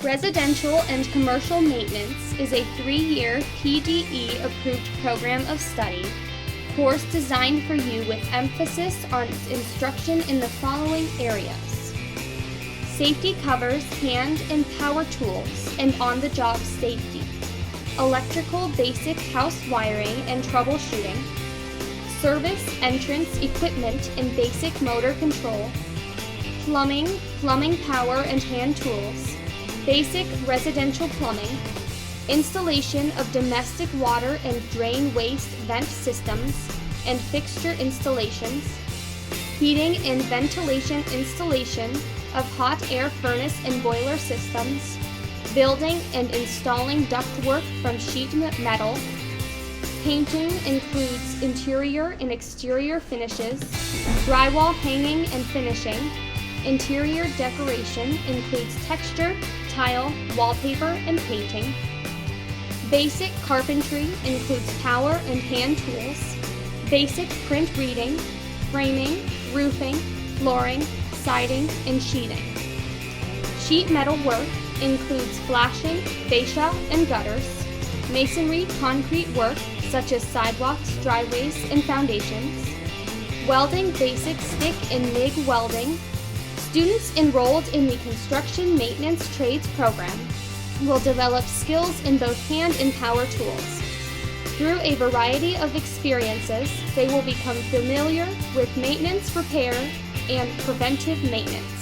Residential and Commercial Maintenance is a 3-year PDE-approved program of study, course designed for you with emphasis on instruction in the following areas. Safety covers hand and power tools and on-the-job safety, electrical basic house wiring and troubleshooting, service entrance equipment and basic motor control, plumbing power and hand tools, basic residential plumbing, installation of domestic water and drain waste vent systems and fixture installations, heating and ventilation installation of hot air furnace and boiler systems, building and installing ductwork from sheet metal. Painting includes interior and exterior finishes, drywall hanging and finishing. Interior decoration includes texture, tile, wallpaper, and painting. Basic carpentry includes power and hand tools. Basic print reading, framing, roofing, flooring, siding, and sheeting. Sheet metal work includes flashing, fascia, and gutters. Masonry concrete work such as sidewalks, driveways, and foundations. Welding basic stick and MIG welding. Students enrolled in the Construction Maintenance Trades program will develop skills in both hand and power tools. Through a variety of experiences, they will become familiar with maintenance, repair, and preventive maintenance.